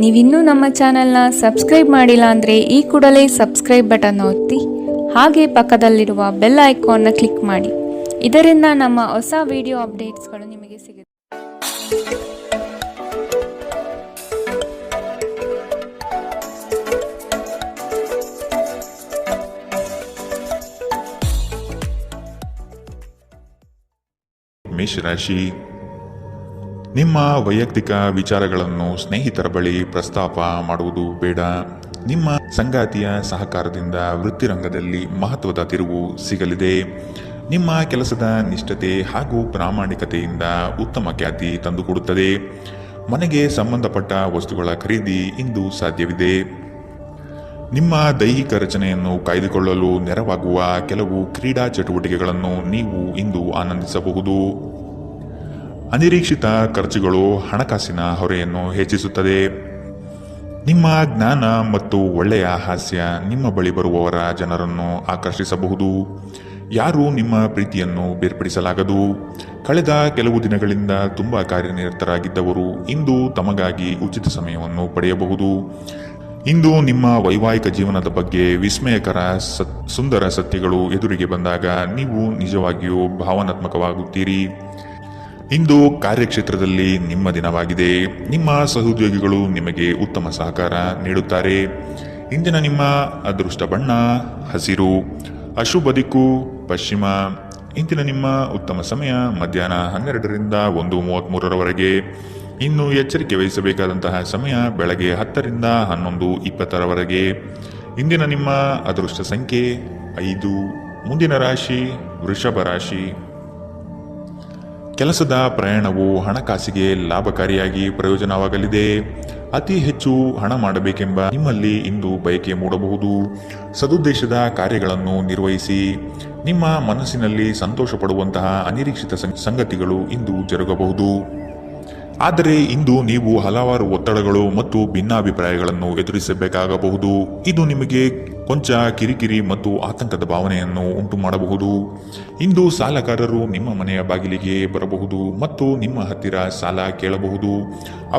ನೀವಿನ್ನೂ ನಮ್ಮ ಚಾನೆಲ್ನ ಸಬ್ಸ್ಕ್ರೈಬ್ ಮಾಡಿಲ್ಲ ಅಂದರೆ ಈ ಕೂಡಲೇ ಸಬ್ಸ್ಕ್ರೈಬ್ ಬಟನ್ ಒತ್ತಿ ಹಾಗೆ ಪಕ್ಕದಲ್ಲಿರುವ ಬೆಲ್ ಐಕಾನ್ನ ಕ್ಲಿಕ್ ಮಾಡಿ. ಇದರಿಂದ ನಮ್ಮ ಹೊಸ ವಿಡಿಯೋ ಅಪ್ಡೇಟ್ಸ್ಗಳು ನಿಮಗೆ ಸಿಗುತ್ತೆ. ಮೇಷರಾಶಿ, ನಿಮ್ಮ ವೈಯಕ್ತಿಕ ವಿಚಾರಗಳನ್ನು ಸ್ನೇಹಿತರ ಬಳಿ ಪ್ರಸ್ತಾಪ ಮಾಡುವುದು ಬೇಡ. ನಿಮ್ಮ ಸಂಗಾತಿಯ ಸಹಕಾರದಿಂದ ವೃತ್ತಿರಂಗದಲ್ಲಿ ಮಹತ್ವದ ತಿರುವು ಸಿಗಲಿದೆ. ನಿಮ್ಮ ಕೆಲಸದ ನಿಷ್ಠತೆ ಹಾಗೂ ಪ್ರಾಮಾಣಿಕತೆಯಿಂದ ಉತ್ತಮ ಖ್ಯಾತಿ ತಂದುಕೊಡುತ್ತದೆ. ಮನೆಗೆ ಸಂಬಂಧಪಟ್ಟ ವಸ್ತುಗಳ ಖರೀದಿ ಇಂದು ಸಾಧ್ಯವಿದೆ. ನಿಮ್ಮ ದೈಹಿಕ ರಚನೆಯನ್ನು ಕಾಯ್ದುಕೊಳ್ಳಲು ನೆರವಾಗುವ ಕೆಲವು ಕ್ರೀಡಾ ಚಟುವಟಿಕೆಗಳನ್ನು ನೀವು ಇಂದು ಆನಂದಿಸಬಹುದು. ಅನಿರೀಕ್ಷಿತ ಖರ್ಚುಗಳು ಹಣಕಾಸಿನ ಹೊರೆಯನ್ನು ಹೆಚ್ಚಿಸುತ್ತದೆ. ನಿಮ್ಮ ಜ್ಞಾನ ಮತ್ತು ಒಳ್ಳೆಯ ಹಾಸ್ಯ ನಿಮ್ಮ ಬಳಿ ಬರುವವರ ಜನರನ್ನು ಆಕರ್ಷಿಸಬಹುದು. ಯಾರೂ ನಿಮ್ಮ ಪ್ರೀತಿಯನ್ನು ಬೇರ್ಪಡಿಸಲಾಗದು. ಕಳೆದ ಕೆಲವು ದಿನಗಳಿಂದ ತುಂಬ ಕಾರ್ಯನಿರತರಾಗಿದ್ದವರು ಇಂದು ತಮಗಾಗಿ ಉಚಿತ ಸಮಯವನ್ನು ಪಡೆಯಬಹುದು. ಇಂದು ನಿಮ್ಮ ವೈವಾಹಿಕ ಜೀವನದ ಬಗ್ಗೆ ವಿಸ್ಮಯಕರ ಸುಂದರ ಸತ್ಯಗಳು ಎದುರಿಗೆ ಬಂದಾಗ ನೀವು ನಿಜವಾಗಿಯೂ ಭಾವನಾತ್ಮಕವಾಗುತ್ತೀರಿ. ಇಂದು ಕಾರ್ಯಕ್ಷೇತ್ರದಲ್ಲಿ ನಿಮ್ಮ ದಿನವಾಗಿದೆ. ನಿಮ್ಮ ಸಹೋದ್ಯೋಗಿಗಳು ನಿಮಗೆ ಉತ್ತಮ ಸಹಕಾರ ನೀಡುತ್ತಾರೆ. ಇಂದಿನ ನಿಮ್ಮ ಅದೃಷ್ಟ ಬಣ್ಣ ಹಸಿರು, ಅಶುಭ ದಿಕ್ಕು ಪಶ್ಚಿಮ. ಇಂದಿನ ನಿಮ್ಮ ಉತ್ತಮ ಸಮಯ ಮಧ್ಯಾಹ್ನ 12ರಿಂದ 1:33ರವರೆಗೆ. ಇನ್ನು ಎಚ್ಚರಿಕೆ ವಹಿಸಬೇಕಾದಂತಹ ಸಮಯ ಬೆಳಗ್ಗೆ 10ರಿಂದ 11:20ರವರೆಗೆ. ಇಂದಿನ ನಿಮ್ಮ ಅದೃಷ್ಟ ಸಂಖ್ಯೆ 5. ಮುಂದಿನ ರಾಶಿ ವೃಷಭ ರಾಶಿ. ಕೆಲಸದ ಪ್ರಯಾಣವು ಹಣಕಾಸಿಗೆ ಲಾಭಕಾರಿಯಾಗಿ ಪ್ರಯೋಜನವಾಗಲಿದೆ. ಅತಿ ಹೆಚ್ಚು ಹಣ ಮಾಡಬೇಕೆಂಬ ನಿಮ್ಮಲ್ಲಿ ಇಂದು ಬಯಕೆ ಮೂಡಬಹುದು. ಸದುದ್ದೇಶದ ಕಾರ್ಯಗಳನ್ನು ನಿರ್ವಹಿಸಿ. ನಿಮ್ಮ ಮನಸ್ಸಿನಲ್ಲಿ ಸಂತೋಷ ಪಡುವಂತಹ ಅನಿರೀಕ್ಷಿತ ಸಂಗತಿಗಳು ಇಂದು ಜರುಗಬಹುದು. ಆದರೆ ಇಂದು ನೀವು ಹಲವಾರು ಒತ್ತಡಗಳು ಮತ್ತು ಭಿನ್ನಾಭಿಪ್ರಾಯಗಳನ್ನು ಎದುರಿಸಬೇಕಾಗಬಹುದು. ಇದು ನಿಮಗೆ ಕೊಂಚ ಕಿರಿಕಿರಿ ಮತ್ತು ಆತಂಕದ ಭಾವನೆಯನ್ನು ಉಂಟು ಮಾಡಬಹುದು. ಇಂದು ಸಾಲಗಾರರು ನಿಮ್ಮ ಮನೆಯ ಬಾಗಿಲಿಗೆ ಬರಬಹುದು ಮತ್ತು ನಿಮ್ಮ ಹತ್ತಿರ ಸಾಲ ಕೇಳಬಹುದು.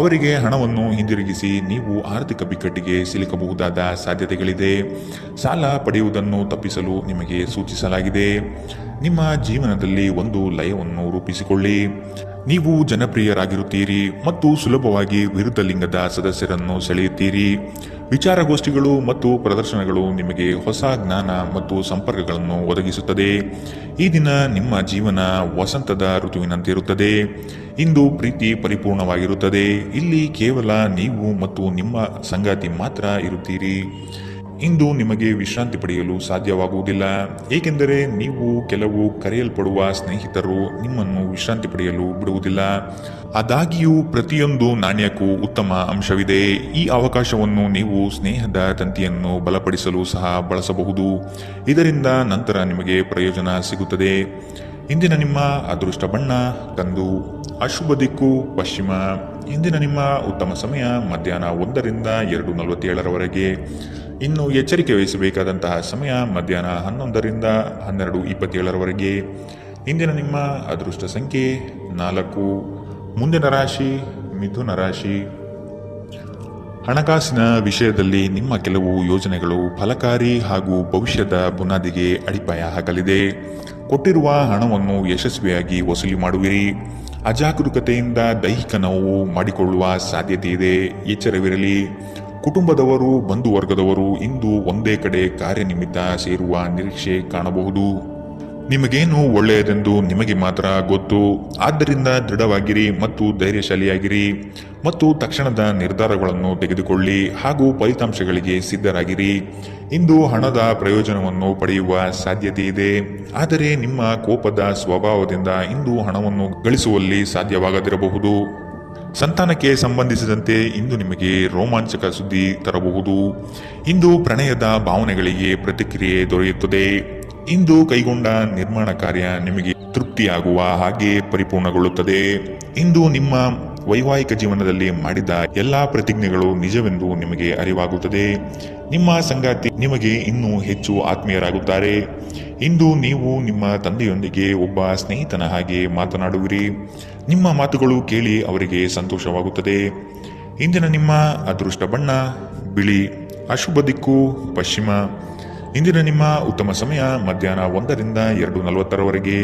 ಅವರಿಗೆ ಹಣವನ್ನು ಹಿಂದಿರುಗಿಸಿ ನೀವು ಆರ್ಥಿಕ ಬಿಕ್ಕಟ್ಟಿಗೆ ಸಿಲುಕಬಹುದಾದ ಸಾಧ್ಯತೆಗಳಿದೆ. ಸಾಲ ಪಡೆಯುವುದನ್ನು ತಪ್ಪಿಸಲು ನಿಮಗೆ ಸೂಚಿಸಲಾಗಿದೆ. ನಿಮ್ಮ ಜೀವನದಲ್ಲಿ ಒಂದು ಲಯವನ್ನು ರೂಪಿಸಿಕೊಳ್ಳಿ. ನೀವು ಜನಪ್ರಿಯರಾಗಿರುತ್ತೀರಿ ಮತ್ತು ಸುಲಭವಾಗಿ ವಿರುದ್ಧ ಲಿಂಗದ ಸದಸ್ಯರನ್ನು ಸೆಳೆಯುತ್ತೀರಿ. ವಿಚಾರಗೋಷ್ಠಿಗಳು ಮತ್ತು ಪ್ರದರ್ಶನಗಳು ನಿಮಗೆ ಹೊಸ ಜ್ಞಾನ ಮತ್ತು ಸಂಪರ್ಕಗಳನ್ನು ಒದಗಿಸುತ್ತದೆ. ಈ ದಿನ ನಿಮ್ಮ ಜೀವನ ವಸಂತದ ಋತುವಿನಂತಿರುತ್ತದೆ. ಇಂದು ಪ್ರೀತಿ ಪರಿಪೂರ್ಣವಾಗಿರುತ್ತದೆ. ಇಲ್ಲಿ ಕೇವಲ ನೀವು ಮತ್ತು ನಿಮ್ಮ ಸಂಗಾತಿ ಮಾತ್ರ ಇರುತ್ತೀರಿ. ಇಂದು ನಿಮಗೆ ವಿಶ್ರಾಂತಿ ಪಡೆಯಲು ಸಾಧ್ಯವಾಗುವುದಿಲ್ಲ, ಏಕೆಂದರೆ ನೀವು ಕೆಲವು ಕರೆಯಲ್ಪಡುವ ಸ್ನೇಹಿತರು ನಿಮ್ಮನ್ನು ವಿಶ್ರಾಂತಿ ಪಡೆಯಲು ಬಿಡುವುದಿಲ್ಲ. ಆದಾಗ್ಯೂ ಪ್ರತಿಯೊಂದು ನಾಣ್ಯಕ್ಕೂ ಉತ್ತಮ ಅಂಶವಿದೆ. ಈ ಅವಕಾಶವನ್ನು ನೀವು ಸ್ನೇಹದ ತಂತಿಯನ್ನು ಬಲಪಡಿಸಲು ಸಹ ಬಳಸಬಹುದು. ಇದರಿಂದ ನಂತರ ನಿಮಗೆ ಪ್ರಯೋಜನ ಸಿಗುತ್ತದೆ. ಇಂದಿನ ನಿಮ್ಮ ಅದೃಷ್ಟ ಬಣ್ಣ ಕಂದು, ಅಶುಭ ದಿಕ್ಕು ಪಶ್ಚಿಮ. ಇಂದಿನ ನಿಮ್ಮ ಉತ್ತಮ ಸಮಯ ಮಧ್ಯಾಹ್ನ 1ರಿಂದ 2:47ರವರೆಗೆ. ಇನ್ನು ಎಚ್ಚರಿಕೆ ವಹಿಸಬೇಕಾದಂತಹ ಸಮಯ ಮಧ್ಯಾಹ್ನ 11ರಿಂದ 12:27ರವರೆಗೆ. ಇಂದಿನ ನಿಮ್ಮ ಅದೃಷ್ಟ ಸಂಖ್ಯೆ 4. ಮುಂದಿನ ರಾಶಿ ಮಿಥುನ ರಾಶಿ. ಹಣಕಾಸಿನ ವಿಷಯದಲ್ಲಿ ನಿಮ್ಮ ಕೆಲವು ಯೋಜನೆಗಳು ಫಲಕಾರಿ ಹಾಗೂ ಭವಿಷ್ಯದ ಬುನಾದಿಗೆ ಅಡಿಪಾಯ ಹಾಕಲಿದೆ. ಕೊಟ್ಟಿರುವ ಹಣವನ್ನು ಯಶಸ್ವಿಯಾಗಿ ವಸೂಲಿ ಮಾಡುವಿರಿ. ಅಜಾಗರೂಕತೆಯಿಂದ ದೈಹಿಕ ನೋವು ಮಾಡಿಕೊಳ್ಳುವ ಸಾಧ್ಯತೆ ಇದೆ. ಎಚ್ಚರವಿರಲಿ. ಕುಟುಂಬದವರು ಬಂಧು ವರ್ಗದವರು ಇಂದು ಒಂದೇ ಕಡೆ ಕಾರ್ಯನಿಮಿತ್ತ ಸೇರುವ ನಿರೀಕ್ಷೆ ಕಾಣಬಹುದು. ನಿಮಗೇನು ಒಳ್ಳೆಯದೆಂದು ನಿಮಗೆ ಮಾತ್ರ ಗೊತ್ತು. ಆದ್ದರಿಂದ ದೃಢವಾಗಿರಿ ಮತ್ತು ಧೈರ್ಯಶಾಲಿಯಾಗಿರಿ ಮತ್ತು ತಕ್ಷಣದ ನಿರ್ಧಾರಗಳನ್ನು ತೆಗೆದುಕೊಳ್ಳಿ ಹಾಗೂ ಫಲಿತಾಂಶಗಳಿಗೆ ಸಿದ್ಧರಾಗಿರಿ. ಇಂದು ಹಣದ ಪ್ರಯೋಜನವನ್ನು ಪಡೆಯುವ ಸಾಧ್ಯತೆ ಇದೆ. ಆದರೆ ನಿಮ್ಮ ಕೋಪದ ಸ್ವಭಾವದಿಂದ ಇಂದು ಹಣವನ್ನು ಗಳಿಸುವಲ್ಲಿ ಸಾಧ್ಯವಾಗದಿರಬಹುದು. ಸಂತಾನಕ್ಕೆ ಸಂಬಂಧಿಸಿದಂತೆ ಇಂದು ನಿಮಗೆ ರೋಮಾಂಚಕ ಸುದ್ದಿ ತರಬಹುದು. ಇಂದು ಪ್ರಣಯದ ಭಾವನೆಗಳಿಗೆ ಪ್ರತಿಕ್ರಿಯೆ ದೊರೆಯುತ್ತದೆ. ಇಂದು ಕೈಗೊಂಡ ನಿರ್ಮಾಣ ಕಾರ್ಯ ನಿಮಗೆ ತೃಪ್ತಿಯಾಗುವ ಹಾಗೆ ಪರಿಪೂರ್ಣಗೊಳ್ಳುತ್ತದೆ. ಇಂದು ನಿಮ್ಮ ವೈವಾಹಿಕ ಜೀವನದಲ್ಲಿ ಮಾಡಿದ ಎಲ್ಲಾ ಪ್ರತಿಜ್ಞೆಗಳು ನಿಜವೆಂದು ನಿಮಗೆ ಅರಿವಾಗುತ್ತದೆ. ನಿಮ್ಮ ಸಂಗಾತಿ ನಿಮಗೆ ಇನ್ನೂ ಹೆಚ್ಚು ಆತ್ಮೀಯರಾಗುತ್ತಾರೆ. ಇಂದು ನೀವು ನಿಮ್ಮ ತಂದೆಯೊಂದಿಗೆ ಒಬ್ಬ ಸ್ನೇಹಿತನ ಹಾಗೆ ಮಾತನಾಡುವಿರಿ. ನಿಮ್ಮ ಮಾತುಗಳು ಕೇಳಿ ಅವರಿಗೆ ಸಂತೋಷವಾಗುತ್ತದೆ. ಇಂದಿನ ನಿಮ್ಮ ಅದೃಷ್ಟ ಬಣ್ಣ ಬಿಳಿ. ಅಶುಭ ದಿಕ್ಕು ಪಶ್ಚಿಮ. ಇಂದಿನ ನಿಮ್ಮ ಉತ್ತಮ ಸಮಯ ಮಧ್ಯಾಹ್ನ 1ರಿಂದ 2:40ರವರೆಗೆ.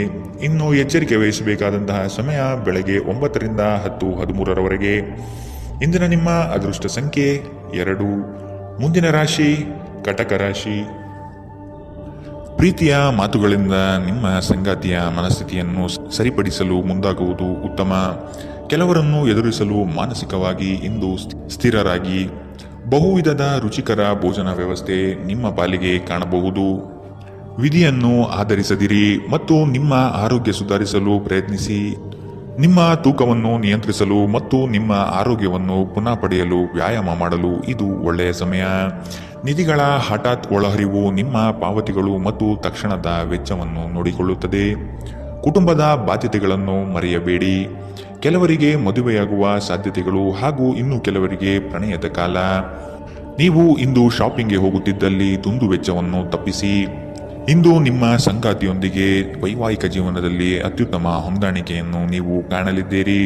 ಇನ್ನು ಎಚ್ಚರಿಕೆ ವಹಿಸಬೇಕಾದಂತಹ ಸಮಯ ಬೆಳಗ್ಗೆ 9ರಿಂದ 10:13ರವರೆಗೆ. ಇಂದಿನ ನಿಮ್ಮ ಅದೃಷ್ಟ ಸಂಖ್ಯೆ 2. ಮುಂದಿನ ರಾಶಿ ಕಟಕ ರಾಶಿ. ಪ್ರೀತಿಯ ಮಾತುಗಳಿಂದ ನಿಮ್ಮ ಸಂಗಾತಿಯ ಮನಸ್ಥಿತಿಯನ್ನು ಸರಿಪಡಿಸಲು ಮುಂದಾಗುವುದು ಉತ್ತಮ. ಕೆಲವರನ್ನು ಎದುರಿಸಲು ಮಾನಸಿಕವಾಗಿ ಇಂದು ಸ್ಥಿರರಾಗಿ. ಬಹುವಿಧದ ರುಚಿಕರ ಭೋಜನ ವ್ಯವಸ್ಥೆ ನಿಮ್ಮ ಪಾಲಿಗೆ ಕಾಣಬಹುದು. ವಿಧಿಯನ್ನು ಆಧರಿಸದಿರಿ ಮತ್ತು ನಿಮ್ಮ ಆರೋಗ್ಯ ಸುಧಾರಿಸಲು ಪ್ರಯತ್ನಿಸಿ. ನಿಮ್ಮ ತೂಕವನ್ನು ನಿಯಂತ್ರಿಸಲು ಮತ್ತು ನಿಮ್ಮ ಆರೋಗ್ಯವನ್ನು ಪುನಃ ಪಡೆಯಲು ವ್ಯಾಯಾಮ ಮಾಡಲು ಇದು ಒಳ್ಳೆಯ ಸಮಯ. ನಿಧಿಗಳ ಹಠಾತ್ ಒಳಹರಿವು ನಿಮ್ಮ ಪಾವತಿಗಳು ಮತ್ತು ತಕ್ಷಣದ ವೆಚ್ಚವನ್ನು ನೋಡಿಕೊಳ್ಳುತ್ತದೆ. ಕುಟುಂಬದ ಬಾಧ್ಯತೆಗಳನ್ನು ಮರೆಯಬೇಡಿ. ಕೆಲವರಿಗೆ ಮದುವೆಯಾಗುವ ಸಾಧ್ಯತೆಗಳು ಹಾಗೂ ಇನ್ನು ಕೆಲವರಿಗೆ ಪ್ರಣಯದ ಕಾಲ. ನೀವು ಇಂದು ಶಾಪಿಂಗ್ಗೆ ಹೋಗುತ್ತಿದ್ದಲ್ಲಿ ದುಂದು ವೆಚ್ಚವನ್ನು ತಪ್ಪಿಸಿ. ಇಂದು ನಿಮ್ಮ ಸಂಗಾತಿಯೊಂದಿಗೆ ವೈವಾಹಿಕ ಜೀವನದಲ್ಲಿ ಅತ್ಯುತ್ತಮ ಹೊಂದಾಣಿಕೆಯನ್ನು ನೀವು ಕಾಣಲಿದ್ದೀರಿ.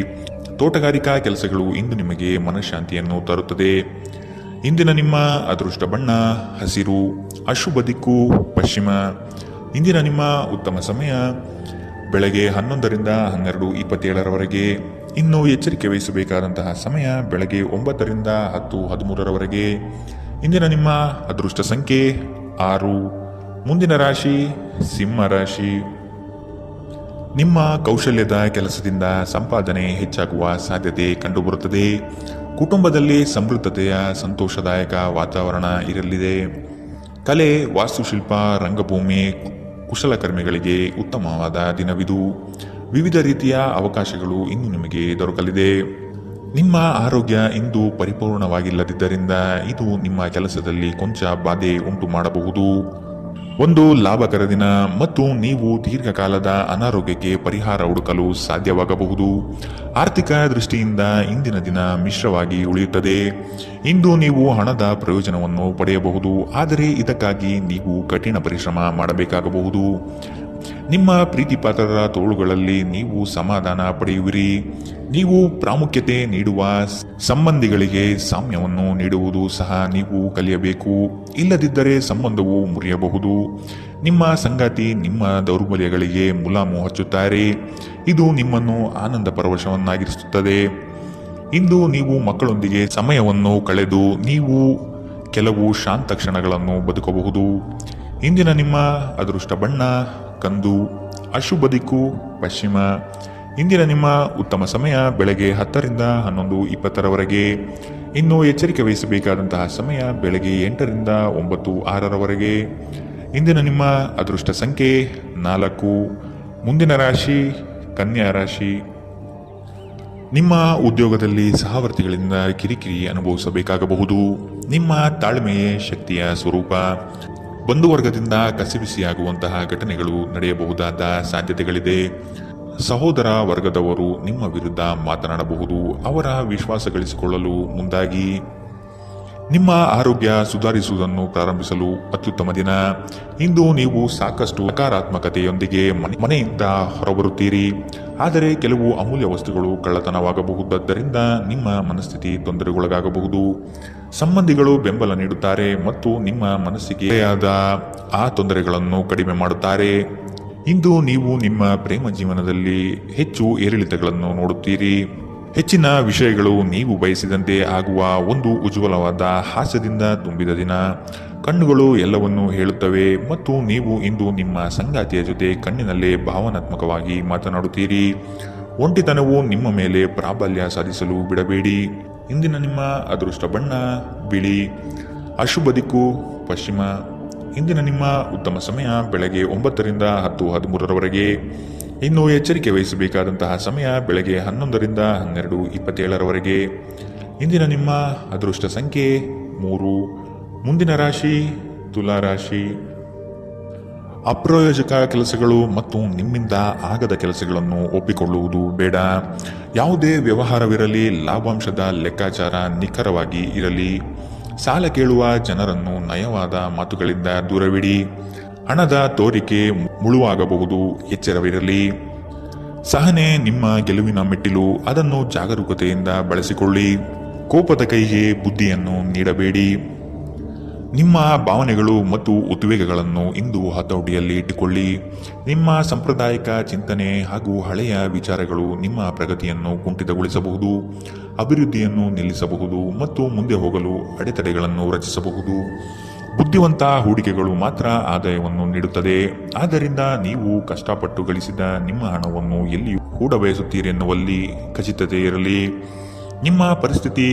ತೋಟಗಾರಿಕಾ ಕೆಲಸಗಳು ಇಂದು ನಿಮಗೆ ಮನಃಶಾಂತಿಯನ್ನು ತರುತ್ತದೆ. ಇಂದಿನ ನಿಮ್ಮ ಅದೃಷ್ಟ ಬಣ್ಣ ಹಸಿರು. ಅಶುಭ ದಿಕ್ಕು ಪಶ್ಚಿಮ. ಇಂದಿನ ನಿಮ್ಮ ಉತ್ತಮ ಸಮಯ ಬೆಳಗ್ಗೆ 11ರಿಂದ 12:27ರವರೆಗೆ. ಇನ್ನು ಎಚ್ಚರಿಕೆ ವಹಿಸಬೇಕಾದಂತಹ ಸಮಯ ಬೆಳಗ್ಗೆ 9ರಿಂದ 10:13ರವರೆಗೆ. ಇಂದಿನ ನಿಮ್ಮ ಅದೃಷ್ಟ ಸಂಖ್ಯೆ 6. ಮುಂದಿನ ರಾಶಿ ಸಿಂಹ ರಾಶಿ. ನಿಮ್ಮ ಕೌಶಲ್ಯದ ಕೆಲಸದಿಂದ ಸಂಪಾದನೆ ಹೆಚ್ಚಾಗುವ ಸಾಧ್ಯತೆ ಕಂಡುಬರುತ್ತದೆ. ಕುಟುಂಬದಲ್ಲಿ ಸಮೃದ್ಧತೆಯ ಸಂತೋಷದಾಯಕ ವಾತಾವರಣ ಇರಲಿದೆ. ಕಲೆ, ವಾಸ್ತುಶಿಲ್ಪ, ರಂಗಭೂಮಿ, ಕುಶಲಕರ್ಮಿಗಳಿಗೆ ಉತ್ತಮವಾದ ದಿನವಿದು. ವಿವಿಧ ರೀತಿಯ ಅವಕಾಶಗಳು ಇಂದು ನಿಮಗೆ ದೊರಕಲಿದೆ. ನಿಮ್ಮ ಆರೋಗ್ಯ ಇಂದು ಪರಿಪೂರ್ಣವಾಗಿಲ್ಲದಿದ್ದರಿಂದ ಇದು ನಿಮ್ಮ ಕೆಲಸದಲ್ಲಿ ಕೊಂಚ ಬಾಧೆ ಉಂಟು ಮಾಡಬಹುದು. ಒಂದು ಲಾಭಕರ ದಿನ ಮತ್ತು ನೀವು ದೀರ್ಘಕಾಲದ ಅನಾರೋಗ್ಯಕ್ಕೆ ಪರಿಹಾರ ಹುಡುಕಲು ಸಾಧ್ಯವಾಗಬಹುದು. ಆರ್ಥಿಕ ದೃಷ್ಟಿಯಿಂದ ಇಂದಿನ ದಿನ ಮಿಶ್ರವಾಗಿ ಉಳಿಯುತ್ತದೆ. ಇಂದು ನೀವು ಹಣದ ಪ್ರಯೋಜನವನ್ನು ಪಡೆಯಬಹುದು, ಆದರೆ ಇದಕ್ಕಾಗಿ ನೀವು ಕಠಿಣ ಪರಿಶ್ರಮ ಮಾಡಬೇಕಾಗಬಹುದು. ನಿಮ್ಮ ಪ್ರೀತಿಪಾತ್ರರ ತೋಳುಗಳಲ್ಲಿ ನೀವು ಸಮಾಧಾನ ಪಡೆಯುವಿರಿ. ನೀವು ಪ್ರಾಮುಖ್ಯತೆ ನೀಡುವ ಸಂಬಂಧಿಗಳಿಗೆ ಸಾಮ್ಯವನ್ನು ನೀಡುವುದು ಸಹ ನೀವು ಕಲಿಯಬೇಕು. ಇಲ್ಲದಿದ್ದರೆ ಸಂಬಂಧವು ಮುರಿಯಬಹುದು. ನಿಮ್ಮ ಸಂಗಾತಿ ನಿಮ್ಮ ದೌರ್ಬಲ್ಯಗಳಿಗೆ ಮುಲಾಮು ಹಚ್ಚುತ್ತಾರೆ. ಇದು ನಿಮ್ಮನ್ನು ಆನಂದ ಪರವಶವನ್ನಾಗಿರಿಸುತ್ತದೆ. ಇಂದು ನೀವು ಮಕ್ಕಳೊಂದಿಗೆ ಸಮಯವನ್ನು ಕಳೆದು ನೀವು ಕೆಲವು ಶಾಂತ ಕ್ಷಣಗಳನ್ನು ಬದುಕಬಹುದು. ಇಂದಿನ ನಿಮ್ಮ ಅದೃಷ್ಟ ಬಣ್ಣ ಕಂದು. ಅಶುಭ ದಿಕ್ಕು ಪಶ್ಚಿಮ. ಇಂದಿನ ನಿಮ್ಮ ಉತ್ತಮ ಸಮಯ ಬೆಳಗ್ಗೆ 10ರಿಂದ 11:20ರವರೆಗೆ. ಇನ್ನು ಎಚ್ಚರಿಕೆ ವಹಿಸಬೇಕಾದಂತಹ ಸಮಯ ಬೆಳಗ್ಗೆ 8ರಿಂದ 9:06ರವರೆಗೆ. ಇಂದಿನ ನಿಮ್ಮ ಅದೃಷ್ಟ ಸಂಖ್ಯೆ 4. ಮುಂದಿನ ರಾಶಿ ಕನ್ಯಾ ರಾಶಿ. ನಿಮ್ಮ ಉದ್ಯೋಗದಲ್ಲಿ ಸಹವರ್ತಿಗಳಿಂದ ಕಿರಿಕಿರಿ ಅನುಭವಿಸಬೇಕಾಗಬಹುದು. ನಿಮ್ಮ ತಾಳ್ಮೆಯೇ ಶಕ್ತಿಯ ಸ್ವರೂಪ. ಬಂಧುವರ್ಗದಿಂದ ಕಸಿವಿಸಿಯಾಗುವಂತಹ ಘಟನೆಗಳು ನಡೆಯಬಹುದಾದ ಸಾಧ್ಯತೆಗಳಿದೆ. ಸಹೋದರ ವರ್ಗದವರು ನಿಮ್ಮ ವಿರುದ್ಧ ಮಾತನಾಡಬಹುದು. ಅವರ ವಿಶ್ವಾಸ ಗಳಿಸಿಕೊಳ್ಳಲು ಮುಂದಾಗಿ. ನಿಮ್ಮ ಆರೋಗ್ಯ ಸುಧಾರಿಸುವುದನ್ನು ಪ್ರಾರಂಭಿಸಲು ಅತ್ಯುತ್ತಮ ದಿನ. ಇಂದು ನೀವು ಸಾಕಷ್ಟು ಸಕಾರಾತ್ಮಕತೆಯೊಂದಿಗೆ ಮನೆಯಿಂದ ಹೊರಬರುತ್ತೀರಿ. ಆದರೆ ಕೆಲವು ಅಮೂಲ್ಯ ವಸ್ತುಗಳು ಕಳ್ಳತನವಾಗಬಹುದಾದ್ದರಿಂದ ನಿಮ್ಮ ಮನಸ್ಥಿತಿ ತೊಂದರೆಗೊಳಗಾಗಬಹುದು. ಸಂಬಂಧಿಗಳು ಬೆಂಬಲ ನೀಡುತ್ತಾರೆ ಮತ್ತು ನಿಮ್ಮ ಮನಸ್ಸಿಗೆ ಆದ ಆ ತೊಂದರೆಗಳನ್ನು ಕಡಿಮೆ ಮಾಡುತ್ತಾರೆ. ಇಂದು ನೀವು ನಿಮ್ಮ ಪ್ರೇಮ ಜೀವನದಲ್ಲಿ ಹೆಚ್ಚು ಏರಿಳಿತಗಳನ್ನು ನೋಡುತ್ತೀರಿ. ಹೆಚ್ಚಿನ ವಿಷಯಗಳು ನೀವು ಬಯಸಿದಂತೆ ಆಗುವ ಒಂದು ಉಜ್ವಲವಾದ ಹಾಸ್ಯದಿಂದ ತುಂಬಿದ ದಿನ. ಕಣ್ಣುಗಳು ಎಲ್ಲವನ್ನೂ ಹೇಳುತ್ತವೆ ಮತ್ತು ನೀವು ಇಂದು ನಿಮ್ಮ ಸಂಗಾತಿಯ ಜೊತೆ ಕಣ್ಣಿನಲ್ಲೇ ಭಾವನಾತ್ಮಕವಾಗಿ ಮಾತನಾಡುತ್ತೀರಿ. ಒಂಟಿತನವು ನಿಮ್ಮ ಮೇಲೆ ಪ್ರಾಬಲ್ಯ ಸಾಧಿಸಲು ಬಿಡಬೇಡಿ. ಇಂದಿನ ನಿಮ್ಮ ಅದೃಷ್ಟ ಬಣ್ಣ ಬಿಳಿ. ಅಶುಭ ದಿಕ್ಕು ಪಶ್ಚಿಮ. ಇಂದಿನ ನಿಮ್ಮ ಉತ್ತಮ ಸಮಯ ಬೆಳಗ್ಗೆ 9ರಿಂದ 10:13ರವರೆಗೆ. ಇನ್ನು ಎಚ್ಚರಿಕೆ ವಹಿಸಬೇಕಾದಂತಹ ಸಮಯ ಬೆಳಗ್ಗೆ 11ರಿಂದ 12:27ರವರೆಗೆ. ಇಂದಿನ ನಿಮ್ಮ ಅದೃಷ್ಟ ಸಂಖ್ಯೆ 3. ಮುಂದಿನ ರಾಶಿ ತುಲಾ ರಾಶಿ. ಅಪ್ರಯೋಜಕ ಕೆಲಸಗಳು ಮತ್ತು ನಿಮ್ಮಿಂದ ಆಗದ ಕೆಲಸಗಳನ್ನು ಒಪ್ಪಿಕೊಳ್ಳುವುದು ಬೇಡ. ಯಾವುದೇ ವ್ಯವಹಾರವಿರಲಿ ಲಾಭಾಂಶದ ಲೆಕ್ಕಾಚಾರ ನಿಖರವಾಗಿ ಇರಲಿ. ಸಾಲ ಕೇಳುವ ಜನರನ್ನು ನಯವಾದ ಮಾತುಗಳಿಂದ ದೂರವಿಡಿ. ಹಣದ ತೋರಿಕೆ ಮುಳುವಾಗಬಹುದು, ಎಚ್ಚರವಿರಲಿ. ಸಹನೆ ನಿಮ್ಮ ಗೆಲುವಿನ ಮೆಟ್ಟಿಲು, ಅದನ್ನು ಜಾಗರೂಕತೆಯಿಂದ ಬಳಸಿಕೊಳ್ಳಿ. ಕೋಪದ ಕೈಗೆ ಬುದ್ಧಿಯನ್ನು ನೀಡಬೇಡಿ. ನಿಮ್ಮ ಭಾವನೆಗಳು ಮತ್ತು ಉದ್ವೇಗಗಳನ್ನು ಇಂದು ಹತೋಟಿಯಲ್ಲಿ ಇಟ್ಟುಕೊಳ್ಳಿ. ನಿಮ್ಮ ಸಾಂಪ್ರದಾಯಿಕ ಚಿಂತನೆ ಹಾಗೂ ಹಳೆಯ ವಿಚಾರಗಳು ನಿಮ್ಮ ಪ್ರಗತಿಯನ್ನು ಕುಂಠಿತಗೊಳಿಸಬಹುದು, ಅಭಿವೃದ್ಧಿಯನ್ನು ನಿಲ್ಲಿಸಬಹುದು ಮತ್ತು ಮುಂದೆ ಹೋಗಲು ಅಡೆತಡೆಗಳನ್ನು ರಚಿಸಬಹುದು. ಬುದ್ಧಿವಂತ ಹೂಡಿಕೆಗಳು ಮಾತ್ರ ಆದಾಯವನ್ನು ನೀಡುತ್ತದೆ. ಆದ್ದರಿಂದ ನೀವು ಕಷ್ಟಪಟ್ಟು ಗಳಿಸಿದ ನಿಮ್ಮ ಹಣವನ್ನು ಎಲ್ಲಿ ಹೂಡಬಯಸುತ್ತೀರಿ ಎನ್ನುವಲ್ಲಿ ಖಚಿತತೆ ಇರಲಿ. ನಿಮ್ಮ ಪರಿಸ್ಥಿತಿ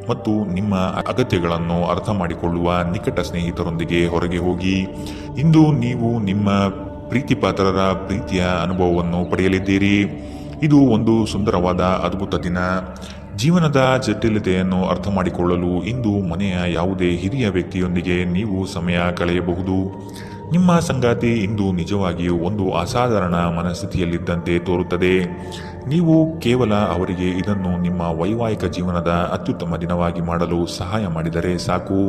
ಮತ್ತು ನಿಮ್ಮ ಅಗತ್ಯಗಳನ್ನು ಅರ್ಥ ಮಾಡಿಕೊಳ್ಳುವ ನಿಕಟ ಸ್ನೇಹಿತರೊಂದಿಗೆ ಹೊರಗೆ ಹೋಗಿ. ಇಂದು ನೀವು ನಿಮ್ಮ ಪ್ರೀತಿಪಾತ್ರರ ಪ್ರೀತಿಯ ಅನುಭವವನ್ನು ಪಡೆಯಲಿದ್ದೀರಿ. ಇದು ಒಂದು ಸುಂದರವಾದ ಅದ್ಭುತ ದಿನ. ಜೀವನದ ಜಟಿಲತೆಯನ್ನು ಅರ್ಥ ಮಾಡಿಕೊಳ್ಳಲು ಇಂದು ಮನೆಯ ಯಾವುದೇ ಹಿರಿಯ ವ್ಯಕ್ತಿಯೊಂದಿಗೆ ನೀವು ಸಮಯ ಕಳೆಯಬಹುದು. ನಿಮ್ಮ ಸಂಗಾತಿ ಇಂದು ನಿಜವಾಗಿಯೂ ಒಂದು ಅಸಾಧಾರಣ ಮನಸ್ಥಿತಿಯಲ್ಲಿದ್ದಂತೆ ತೋರುತ್ತದೆ. ನೀವು ಕೇವಲ ಅವರಿಗೆ ಇದನ್ನು ನಿಮ್ಮ ವೈವಾಹಿಕ ಜೀವನದ ಅತ್ಯುತ್ತಮ ದಿನವಾಗಿ ಮಾಡಲು ಸಹಾಯ ಮಾಡಿದರೆ ಸಾಕು.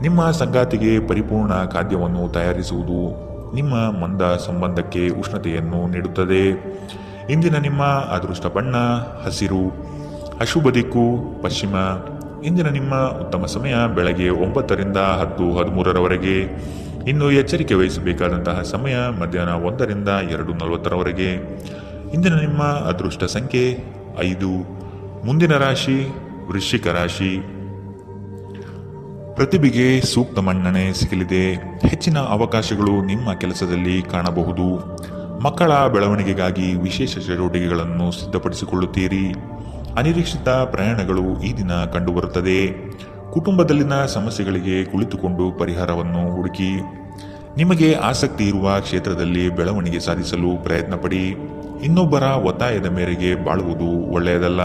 ನಿಮ್ಮ ಸಂಗಾತಿಗೆ ಪರಿಪೂರ್ಣ ಖಾದ್ಯವನ್ನು ತಯಾರಿಸುವುದು ನಿಮ್ಮ ಮಂದ ಸಂಬಂಧಕ್ಕೆ ಉಷ್ಣತೆಯನ್ನು ನೀಡುತ್ತದೆ. ಇಂದಿನ ನಿಮ್ಮ ಅದೃಷ್ಟ ಬಣ್ಣ ಹಸಿರು, ಅಶುಭ ದಿಕ್ಕು ಪಶ್ಚಿಮ. ಇಂದಿನ ನಿಮ್ಮ ಉತ್ತಮ ಸಮಯ ಬೆಳಗ್ಗೆ 9ರಿಂದ 10:13ರವರೆಗೆ. ಇನ್ನು ಎಚ್ಚರಿಕೆ ವಹಿಸಬೇಕಾದಂತಹ ಸಮಯ ಮಧ್ಯಾಹ್ನ 1ರಿಂದ 2:40ರವರೆಗೆ. ಇಂದಿನ ನಿಮ್ಮ ಅದೃಷ್ಟ ಸಂಖ್ಯೆ 5. ಮುಂದಿನ ರಾಶಿ ವೃಶ್ಚಿಕ ರಾಶಿ. ಪ್ರತಿಭೆಗೆ ಸೂಕ್ತ ಮನ್ನಣೆ ಸಿಗಲಿದೆ. ಹೆಚ್ಚಿನ ಅವಕಾಶಗಳು ನಿಮ್ಮ ಕೆಲಸದಲ್ಲಿ ಕಾಣಬಹುದು. ಮಕ್ಕಳ ಬೆಳವಣಿಗೆಗಾಗಿ ವಿಶೇಷ ಚಟುವಟಿಕೆಗಳನ್ನು ಸಿದ್ಧಪಡಿಸಿಕೊಳ್ಳುತ್ತೀರಿ. ಅನಿರೀಕ್ಷಿತ ಪ್ರಯಾಣಗಳು ಈ ದಿನ ಕಂಡುಬರುತ್ತದೆ. ಕುಟುಂಬದಲ್ಲಿನ ಸಮಸ್ಯೆಗಳಿಗೆ ಕುಳಿತುಕೊಂಡು ಪರಿಹಾರವನ್ನು ಹುಡುಕಿ. ನಿಮಗೆ ಆಸಕ್ತಿ ಇರುವ ಕ್ಷೇತ್ರದಲ್ಲಿ ಬೆಳವಣಿಗೆ ಸಾಧಿಸಲು ಪ್ರಯತ್ನ ಪಡಿ. ಇನ್ನೊಬ್ಬರ ಒತ್ತಾಯದ ಮೇರೆಗೆ ಬಾಳುವುದು ಒಳ್ಳೆಯದಲ್ಲ.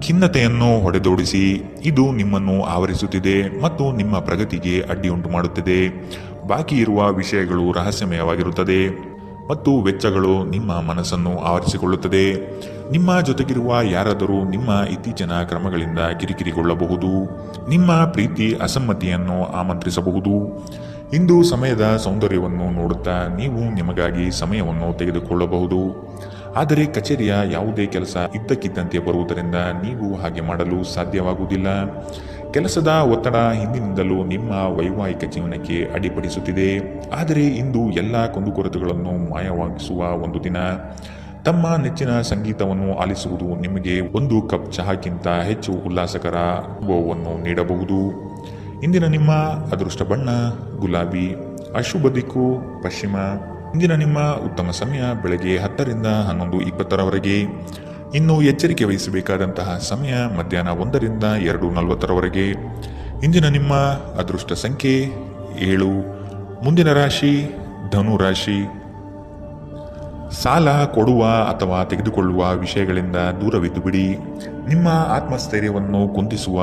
ಖಿನ್ನತೆಯನ್ನು ಹೊಡೆದೋಡಿಸಿ. ಇದು ನಿಮ್ಮನ್ನು ಆವರಿಸುತ್ತಿದೆ ಮತ್ತು ನಿಮ್ಮ ಪ್ರಗತಿಗೆ ಅಡ್ಡಿಯುಂಟು ಮಾಡುತ್ತಿದೆ. ಬಾಕಿ ಇರುವ ವಿಷಯಗಳು ರಹಸ್ಯಮಯವಾಗಿರುತ್ತದೆ ಮತ್ತು ವೆಚ್ಚಗಳು ನಿಮ್ಮ ಮನಸ್ಸನ್ನು ಆವರಿಸಿಕೊಳ್ಳುತ್ತದೆ. ನಿಮ್ಮ ಜೊತೆಗಿರುವ ಯಾರಾದರೂ ನಿಮ್ಮ ಇತ್ತೀಚಿನ ಕ್ರಮಗಳಿಂದ ಕಿರಿಕಿರಿಗೊಳ್ಳಬಹುದು. ನಿಮ್ಮ ಪ್ರೀತಿ ಅಸಮ್ಮತಿಯನ್ನು ಆಮಂತ್ರಿಸಬಹುದು. ಇಂದು ಸಮಯದ ಸೌಂದರ್ಯವನ್ನು ನೋಡುತ್ತಾ ನೀವು ನಿಮಗಾಗಿ ಸಮಯವನ್ನು ತೆಗೆದುಕೊಳ್ಳಬಹುದು. ಆದರೆ ಕಚೇರಿಯ ಯಾವುದೇ ಕೆಲಸ ಇದ್ದಕ್ಕಿದ್ದಂತೆ ಬರುವುದರಿಂದ ನೀವು ಹಾಗೆ ಮಾಡಲು ಸಾಧ್ಯವಾಗುವುದಿಲ್ಲ. ಕೆಲಸದ ಒತ್ತಡ ಹಿಂದಿನಿಂದಲೂ ನಿಮ್ಮ ವೈವಾಹಿಕ ಜೀವನಕ್ಕೆ ಅಡ್ಡಿಪಡಿಸುತ್ತಿದೆ. ಆದರೆ ಇಂದು ಎಲ್ಲ ಕುಂದುಕೊರತೆಗಳನ್ನು ಮಾಯವಾಗಿಸುವ ಒಂದು ದಿನ. ತಮ್ಮ ನೆಚ್ಚಿನ ಸಂಗೀತವನ್ನು ಆಲಿಸುವುದು ನಿಮಗೆ ಒಂದು ಕಪ್ ಚಹಾಕ್ಕಿಂತ ಹೆಚ್ಚು ಉಲ್ಲಾಸಕರ ಅನುಭವವನ್ನು ನೀಡಬಹುದು. ಇಂದಿನ ನಿಮ್ಮ ಅದೃಷ್ಟ ಬಣ್ಣ ಗುಲಾಬಿ, ಅಶುಭ ದಿಕ್ಕು ಪಶ್ಚಿಮ. ಇಂದಿನ ನಿಮ್ಮ ಉತ್ತಮ ಸಮಯ ಬೆಳಗ್ಗೆ 10ರಿಂದ 11:20ರವರೆಗೆ. ಇನ್ನು ಎಚ್ಚರಿಕೆ ವಹಿಸಬೇಕಾದಂತಹ ಸಮಯ ಮಧ್ಯಾಹ್ನ 1ರಿಂದ 2:40ರವರೆಗೆ. ಇಂದಿನ ನಿಮ್ಮ ಅದೃಷ್ಟ ಸಂಖ್ಯೆ 7. ಮುಂದಿನ ರಾಶಿ ಧನು ರಾಶಿ. ಸಾಲ ಕೊಡುವ ಅಥವಾ ತೆಗೆದುಕೊಳ್ಳುವ ವಿಷಯಗಳಿಂದ ದೂರವಿದ್ದು ಬಿಡಿ. ನಿಮ್ಮ ಆತ್ಮಸ್ಥೈರ್ಯವನ್ನು ಕುಂದಿಸುವ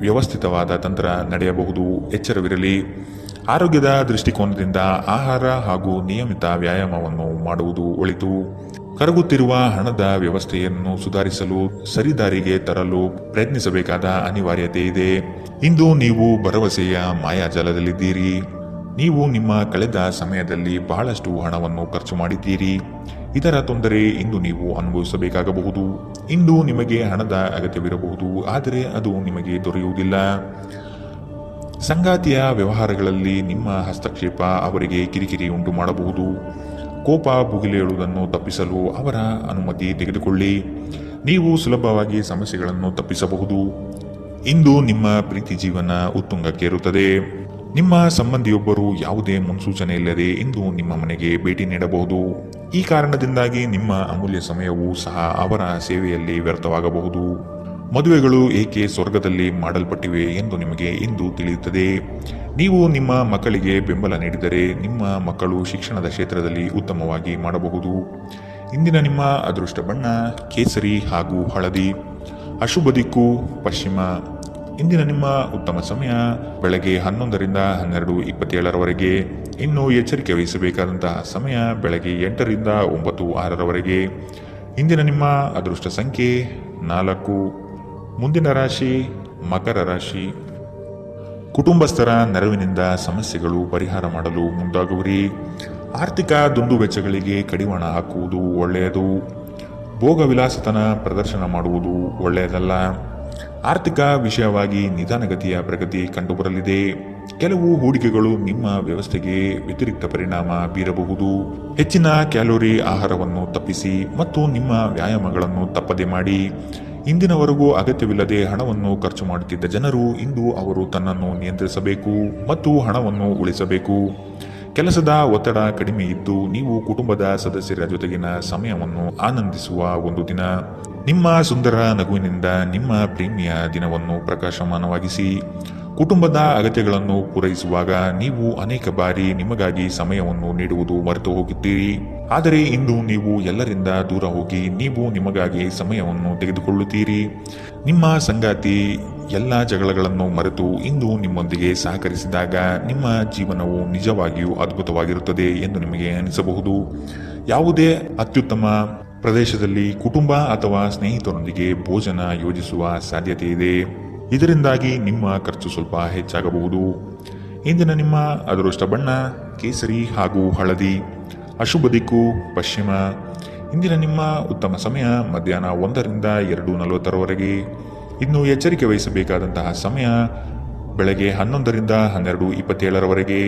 ವ್ಯವಸ್ಥಿತವಾದ ತಂತ್ರ ನಡೆಯಬಹುದು. ಎಚ್ಚರವಿರಲಿ. ಆರೋಗ್ಯದ ದೃಷ್ಟಿಕೋನದಿಂದ ಆಹಾರ ಹಾಗೂ ನಿಯಮಿತ ವ್ಯಾಯಾಮವನ್ನು ಮಾಡುವುದು ಒಳಿತು. ಕರಗುತ್ತಿರುವ ಹಣದ ವ್ಯವಸ್ಥೆಯನ್ನು ಸುಧಾರಿಸಲು ಸರಿದಾರಿಗೆ ತರಲು ಪ್ರಯತ್ನಿಸಬೇಕಾದ ಅನಿವಾರ್ಯತೆ ಇದೆ. ಇಂದು ನೀವು ಭರವಸೆಯ ಮಾಯಾಜಾಲದಲ್ಲಿದ್ದೀರಿ. ನೀವು ನಿಮ್ಮ ಕಳೆದ ಸಮಯದಲ್ಲಿ ಬಹಳಷ್ಟು ಹಣವನ್ನು ಖರ್ಚು ಮಾಡಿದ್ದೀರಿ. ಇದರ ತೊಂದರೆ ಇಂದು ನೀವು ಅನುಭವಿಸಬೇಕಾಗಬಹುದು. ಇಂದು ನಿಮಗೆ ಹಣದ ಅಗತ್ಯವಿರಬಹುದು, ಆದರೆ ಅದು ನಿಮಗೆ ದೊರೆಯುವುದಿಲ್ಲ. ಸಂಗಾತಿಯ ವ್ಯವಹಾರಗಳಲ್ಲಿ ನಿಮ್ಮ ಹಸ್ತಕ್ಷೇಪ ಅವರಿಗೆ ಕಿರಿಕಿರಿ ಉಂಟು ಮಾಡಬಹುದು. ಕೋಪ ಭುಗಿಲೇಳುವುದನ್ನು ತಪ್ಪಿಸಲು ಅವರ ಅನುಮತಿ ತೆಗೆದುಕೊಳ್ಳಿ. ನೀವು ಸುಲಭವಾಗಿ ಸಮಸ್ಯೆಗಳನ್ನು ತಪ್ಪಿಸಬಹುದು. ಇಂದು ನಿಮ್ಮ ಪ್ರೀತಿ ಜೀವನ ಉತ್ತುಂಗಕ್ಕೇರುತ್ತದೆ. ನಿಮ್ಮ ಸಂಬಂಧಿಯೊಬ್ಬರು ಯಾವುದೇ ಮುನ್ಸೂಚನೆ ಇಲ್ಲದೆ ಇಂದು ನಿಮ್ಮ ಮನೆಗೆ ಭೇಟಿ ನೀಡಬಹುದು. ಈ ಕಾರಣದಿಂದಾಗಿ ನಿಮ್ಮ ಅಮೂಲ್ಯ ಸಮಯವೂ ಸಹ ಅವರ ಸೇವೆಯಲ್ಲಿ ವ್ಯರ್ಥವಾಗಬಹುದು. ಮದುವೆಗಳು ಏಕೆ ಸ್ವರ್ಗದಲ್ಲಿ ಮಾಡಲ್ಪಟ್ಟಿವೆ ಎಂದು ನಿಮಗೆ ಇಂದು ತಿಳಿಯುತ್ತದೆ. ನೀವು ನಿಮ್ಮ ಮಕ್ಕಳಿಗೆ ಬೆಂಬಲ ನೀಡಿದರೆ ನಿಮ್ಮ ಮಕ್ಕಳು ಶಿಕ್ಷಣದ ಕ್ಷೇತ್ರದಲ್ಲಿ ಉತ್ತಮವಾಗಿ ಮಾಡಬಹುದು. ಇಂದಿನ ನಿಮ್ಮ ಅದೃಷ್ಟ ಬಣ್ಣ ಕೇಸರಿ ಹಾಗೂ ಹಳದಿ, ಅಶುಭ ದಿಕ್ಕು ಪಶ್ಚಿಮ. ಇಂದಿನ ನಿಮ್ಮ ಉತ್ತಮ ಸಮಯ ಬೆಳಗ್ಗೆ 11ರಿಂದ 12:27ರವರೆಗೆ. ಇನ್ನು ಎಚ್ಚರಿಕೆ ವಹಿಸಬೇಕಾದಂತಹ ಸಮಯ ಬೆಳಗ್ಗೆ 8ರಿಂದ 9:06ರವರೆಗೆ. ಇಂದಿನ ನಿಮ್ಮ ಅದೃಷ್ಟ ಸಂಖ್ಯೆ 4. ಮುಂದಿನ ರಾಶಿ ಮಕರ ರಾಶಿ. ಕುಟುಂಬಸ್ಥರ ನೆರವಿನಿಂದ ಸಮಸ್ಯೆಗಳು ಪರಿಹಾರ ಮಾಡಲು ಮುಂದಾಗುವಿರಿ. ಆರ್ಥಿಕ ದುಂದುವೆಚ್ಚಗಳಿಗೆ ಕಡಿವಾಣ ಹಾಕುವುದು ಒಳ್ಳೆಯದು. ಭೋಗ ವಿಲಾಸತನ ಪ್ರದರ್ಶನ ಮಾಡುವುದು ಒಳ್ಳೆಯದಲ್ಲ. ಆರ್ಥಿಕ ವಿಷಯವಾಗಿ ನಿಧಾನಗತಿಯ ಪ್ರಗತಿ ಕಂಡುಬರಲಿದೆ. ಕೆಲವು ಹೂಡಿಕೆಗಳು ನಿಮ್ಮ ವ್ಯವಸ್ಥೆಗೆ ವ್ಯತಿರಿಕ್ತ ಪರಿಣಾಮ ಬೀರಬಹುದು. ಹೆಚ್ಚಿನ ಕ್ಯಾಲೋರಿ ಆಹಾರವನ್ನು ತಪ್ಪಿಸಿ ಮತ್ತು ನಿಮ್ಮ ವ್ಯಾಯಾಮಗಳನ್ನು ತಪ್ಪದೆ ಮಾಡಿ. ಇಂದಿನವರೆಗೂ ಅಗತ್ಯವಿಲ್ಲದೆ ಹಣವನ್ನು ಖರ್ಚು ಮಾಡುತ್ತಿದ್ದ ಜನರು ಇಂದು ಅವರು ತನ್ನನ್ನು ನಿಯಂತ್ರಿಸಬೇಕು ಮತ್ತು ಹಣವನ್ನು ಉಳಿಸಬೇಕು. ಕೆಲಸದ ಒತ್ತಡ ಕಡಿಮೆ ಇದ್ದು ನೀವು ಕುಟುಂಬದ ಸದಸ್ಯರ ಜೊತೆಗಿನ ಸಮಯವನ್ನು ಆನಂದಿಸುವ ಒಂದು ದಿನ. ನಿಮ್ಮ ಸುಂದರ ನಗುವಿನಿಂದ ನಿಮ್ಮ ಪ್ರೇಮಿಯ ದಿನವನ್ನು ಪ್ರಕಾಶಮಾನವಾಗಿಸಿ. ಕುಟುಂಬದ ಅಗತ್ಯಗಳನ್ನು ಪೂರೈಸುವಾಗ ನೀವು ಅನೇಕ ಬಾರಿ ನಿಮಗಾಗಿ ಸಮಯವನ್ನು ನೀಡುವುದು ಮರೆತು ಹೋಗುತ್ತೀರಿ. ಆದರೆ ಇಂದು ನೀವು ಎಲ್ಲರಿಂದ ದೂರ ಹೋಗಿ ನೀವು ನಿಮಗಾಗಿ ಸಮಯವನ್ನು ತೆಗೆದುಕೊಳ್ಳುತ್ತೀರಿ. ನಿಮ್ಮ ಸಂಗಾತಿ ಎಲ್ಲ ಜಗಳಗಳನ್ನು ಮರೆತು ಇಂದು ನಿಮ್ಮೊಂದಿಗೆ ಸಹಕರಿಸಿದಾಗ ನಿಮ್ಮ ಜೀವನವು ನಿಜವಾಗಿಯೂ ಅದ್ಭುತವಾಗಿರುತ್ತದೆ ಎಂದು ನಿಮಗೆ ಅನಿಸಬಹುದು. ಯಾವುದೇ ಅತ್ಯುತ್ತಮ ಪ್ರದೇಶದಲ್ಲಿ ಕುಟುಂಬ ಅಥವಾ ಸ್ನೇಹಿತರೊಂದಿಗೆ ಭೋಜನ ಯೋಜಿಸುವ ಸಾಧ್ಯತೆ ಇದೆ. ಇದರಿಂದಾಗಿ ನಿಮ್ಮ ಖರ್ಚು ಸ್ವಲ್ಪ ಹೆಚ್ಚಾಗಬಹುದು. ಇಂದಿನ ನಿಮ್ಮ ಅದೃಷ್ಟ ಬಣ್ಣ ಕೇಸರಿ ಹಾಗೂ ಹಳದಿ. ಅಶುಭ ದಿಕ್ಕು ಪಶ್ಚಿಮ. ಇಂದಿನ ನಿಮ್ಮ ಉತ್ತಮ ಸಮಯ ಮಧ್ಯಾಹ್ನ 1 ರಿಂದ 2:40 ಇನ್ನು ಎಚ್ಚರಿಕೆ ವಹಿಸಬೇಕಾದಂತಹ ಸಮಯ ಬೆಳಗ್ಗೆ 11 ರಿಂದ 12:27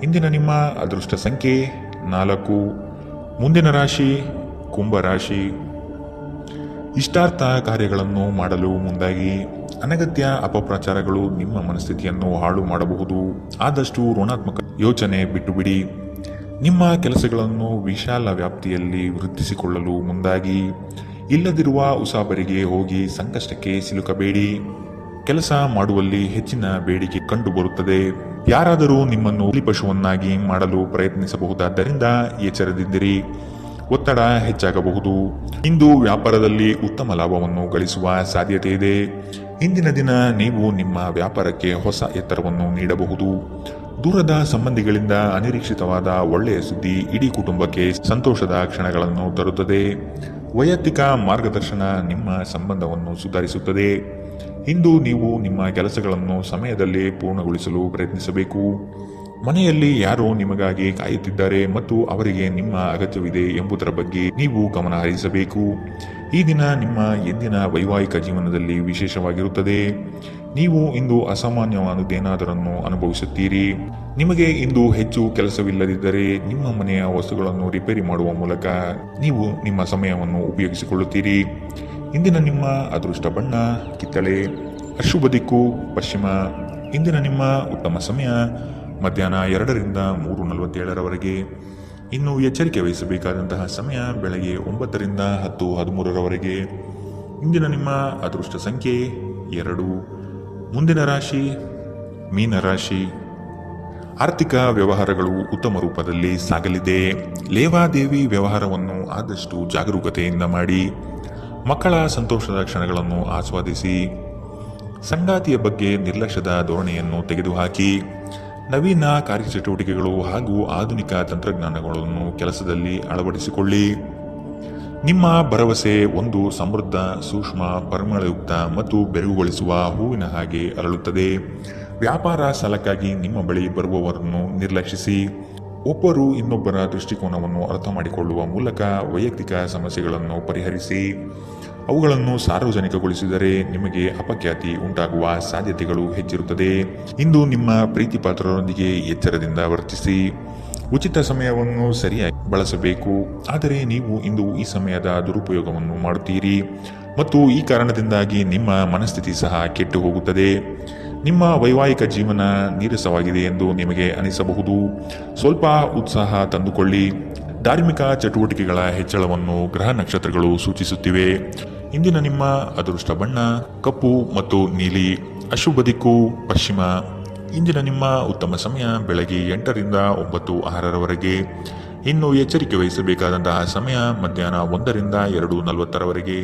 ಇಂದಿನ ನಿಮ್ಮ ಅದೃಷ್ಟ ಸಂಖ್ಯೆ 4. ಮುಂದಿನ ರಾಶಿ ಕುಂಭರಾಶಿ. ಇಷ್ಟಾರ್ಥ ಕಾರ್ಯಗಳನ್ನು ಮಾಡಲು ಮುಂದಾಗಿ. ಅನಗತ್ಯ ಅಪಪ್ರಚಾರಗಳು ನಿಮ್ಮ ಮನಸ್ಥಿತಿಯನ್ನು ಹಾಳು ಮಾಡಬಹುದು. ಆದಷ್ಟು ಋಣಾತ್ಮಕ ಯೋಚನೆ ಬಿಟ್ಟು ಬಿಡಿ. ನಿಮ್ಮ ಕೆಲಸಗಳನ್ನು ವಿಶಾಲ ವ್ಯಾಪ್ತಿಯಲ್ಲಿ ವೃದ್ಧಿಸಿಕೊಳ್ಳಲು ಮುಂದಾಗಿ. ಇಲ್ಲದಿರುವ ಉಸಾಬರಿಗೆ ಹೋಗಿ ಸಂಕಷ್ಟಕ್ಕೆ ಸಿಲುಕಬೇಡಿ. ಕೆಲಸ ಮಾಡುವಲ್ಲಿ ಹೆಚ್ಚಿನ ಬೇಡಿಕೆ ಕಂಡುಬರುತ್ತದೆ. ಯಾರಾದರೂ ನಿಮ್ಮನ್ನು ಬಲಿಪಶುವನ್ನಾಗಿ ಮಾಡಲು ಪ್ರಯತ್ನಿಸಬಹುದಾದ್ದರಿಂದ ಎಚ್ಚರದಿಂದಿರಿ. ಒತ್ತಡ ಹೆಚ್ಚಾಗಬಹುದು. ಇಂದು ವ್ಯಾಪಾರದಲ್ಲಿ ಉತ್ತಮ ಲಾಭವನ್ನು ಗಳಿಸುವ ಸಾಧ್ಯತೆ ಇದೆ. ಇಂದಿನ ದಿನ ನೀವು ನಿಮ್ಮ ವ್ಯಾಪಾರಕ್ಕೆ ಹೊಸ ಎತ್ತರವನ್ನು ನೀಡಬಹುದು. ದೂರದ ಸಂಬಂಧಿಗಳಿಂದ ಅನಿರೀಕ್ಷಿತವಾದ ಒಳ್ಳೆಯ ಸುದ್ದಿ ಇಡೀ ಕುಟುಂಬಕ್ಕೆ ಸಂತೋಷದ ಕ್ಷಣಗಳನ್ನು ತರುತ್ತದೆ. ವೈಯಕ್ತಿಕ ಮಾರ್ಗದರ್ಶನ ನಿಮ್ಮ ಸಂಬಂಧವನ್ನು ಸುಧಾರಿಸುತ್ತದೆ. ಇಂದು ನೀವು ನಿಮ್ಮ ಕೆಲಸಗಳನ್ನು ಸಮಯದಲ್ಲೇ ಪೂರ್ಣಗೊಳಿಸಲು ಪ್ರಯತ್ನಿಸಬೇಕು. ಮನೆಯಲ್ಲಿ ಯಾರೋ ನಿಮಗಾಗಿ ಕಾಯುತ್ತಿದ್ದಾರೆ ಮತ್ತು ಅವರಿಗೆ ನಿಮ್ಮ ಅಗತ್ಯವಿದೆ ಎಂಬುದರ ಬಗ್ಗೆ ನೀವು ಗಮನ ಹರಿಸಬೇಕು. ಈ ದಿನ ನಿಮ್ಮ ಎಂದಿನ ವೈವಾಹಿಕ ಜೀವನದಲ್ಲಿ ವಿಶೇಷವಾಗಿರುತ್ತದೆ. ನೀವು ಇಂದು ಅಸಾಮಾನ್ಯವಾದುದೇನಾದರನ್ನು ಅನುಭವಿಸುತ್ತೀರಿ. ನಿಮಗೆ ಇಂದು ಹೆಚ್ಚು ಕೆಲಸವಿಲ್ಲದಿದ್ದರೆ ನಿಮ್ಮ ಮನೆಯ ವಸ್ತುಗಳನ್ನು ರಿಪೇರಿ ಮಾಡುವ ಮೂಲಕ ನೀವು ನಿಮ್ಮ ಸಮಯವನ್ನು ಉಪಯೋಗಿಸಿಕೊಳ್ಳುತ್ತೀರಿ. ಇಂದಿನ ನಿಮ್ಮ ಅದೃಷ್ಟ ಬಣ್ಣ ಕಿತ್ತಳೆ. ಅಶುಭ ದಿಕ್ಕು ಪಶ್ಚಿಮ. ಇಂದಿನ ನಿಮ್ಮ ಉತ್ತಮ ಸಮಯ ಮಧ್ಯಾಹ್ನ 2 ರಿಂದ 3:47 ಇನ್ನು ಎಚ್ಚರಿಕೆ ವಹಿಸಬೇಕಾದಂತಹ ಸಮಯ ಬೆಳಗ್ಗೆ 9 ರಿಂದ 10:13 ಇಂದಿನ ನಿಮ್ಮ ಅದೃಷ್ಟ ಸಂಖ್ಯೆ 2. ಮುಂದಿನ ರಾಶಿ ಮೀನರಾಶಿ. ಆರ್ಥಿಕ ವ್ಯವಹಾರಗಳು ಉತ್ತಮ ರೂಪದಲ್ಲಿ ಸಾಗಲಿದೆ. ಲೇವಾದೇವಿ ವ್ಯವಹಾರವನ್ನು ಆದಷ್ಟು ಜಾಗರೂಕತೆಯಿಂದ ಮಾಡಿ. ಮಕ್ಕಳ ಸಂತೋಷದ ಕ್ಷಣಗಳನ್ನು ಆಸ್ವಾದಿಸಿ. ಸಂಗಾತಿಯ ಬಗ್ಗೆ ನಿರ್ಲಕ್ಷ್ಯದ ಧೋರಣೆಯನ್ನು ತೆಗೆದುಹಾಕಿ. ನವೀನ ಕಾರ್ಯಚಟುವಟಿಕೆಗಳು ಹಾಗೂ ಆಧುನಿಕ ತಂತ್ರಜ್ಞಾನಗಳನ್ನು ಕೆಲಸದಲ್ಲಿ ಅಳವಡಿಸಿಕೊಳ್ಳಿ. ನಿಮ್ಮ ಭರವಸೆ ಒಂದು ಸಮೃದ್ಧ, ಸೂಕ್ಷ್ಮ, ಪರಿಮಳಯುಕ್ತ ಮತ್ತು ಬೆರಗುಗೊಳಿಸುವ ಹೂವಿನ ಹಾಗೆ ಅರಳುತ್ತದೆ. ವ್ಯಾಪಾರ ಸಾಲಕ್ಕಾಗಿ ನಿಮ್ಮ ಬಳಿ ಬರುವವರನ್ನು ನಿರ್ಲಕ್ಷಿಸಿ. ಒಬ್ಬರು ಇನ್ನೊಬ್ಬರ ದೃಷ್ಟಿಕೋನವನ್ನು ಅರ್ಥ ಮಾಡಿಕೊಳ್ಳುವ ಮೂಲಕ ವೈಯಕ್ತಿಕ ಸಮಸ್ಯೆಗಳನ್ನು ಪರಿಹರಿಸಿ. ಅವುಗಳನ್ನು ಸಾರ್ವಜನಿಕಗೊಳಿಸಿದರೆ ನಿಮಗೆ ಅಪಖ್ಯಾತಿ ಉಂಟಾಗುವ ಸಾಧ್ಯತೆಗಳು ಹೆಚ್ಚಿರುತ್ತದೆ. ಇಂದು ನಿಮ್ಮ ಪ್ರೀತಿಪಾತ್ರರೊಂದಿಗೆ ಎಚ್ಚರದಿಂದ ವರ್ತಿಸಿ. ಉಚಿತ ಸಮಯವನ್ನು ಸರಿಯಾಗಿ ಬಳಸಬೇಕು. ಆದರೆ ನೀವು ಇಂದು ಈ ಸಮಯದ ದುರುಪಯೋಗವನ್ನು ಮಾಡುತ್ತೀರಿ ಮತ್ತು ಈ ಕಾರಣದಿಂದಾಗಿ ನಿಮ್ಮ ಮನಸ್ಥಿತಿ ಸಹ ಕೆಟ್ಟು ಹೋಗುತ್ತದೆ. ನಿಮ್ಮ ವೈವಾಹಿಕ ಜೀವನ ನೀರಸವಾಗಿದೆ ಎಂದು ನಿಮಗೆ ಅನಿಸಬಹುದು. ಸ್ವಲ್ಪ ಉತ್ಸಾಹ ತಂದುಕೊಳ್ಳಿ. ಧಾರ್ಮಿಕ ಚಟುವಟಿಕೆಗಳ ಹೆಚ್ಚಳವನ್ನು ಗ್ರಹ ನಕ್ಷತ್ರಗಳು ಸೂಚಿಸುತ್ತಿವೆ. ಇಂದಿನ ನಿಮ್ಮ ಅದೃಷ್ಟ ಬಣ್ಣ ಕಪ್ಪು ಮತ್ತು ನೀಲಿ. ಅಶುಭ ದಿಕ್ಕು ಪಶ್ಚಿಮ. ಇಂದಿನ ನಿಮ್ಮ ಉತ್ತಮ ಸಮಯ ಬೆಳಗ್ಗೆ 8 ರಿಂದ 9:06 ಇನ್ನು ಎಚ್ಚರಿಕೆ ವಹಿಸಬೇಕಾದಂತಹ ಸಮಯ ಮಧ್ಯಾಹ್ನ 1 ರಿಂದ 2:40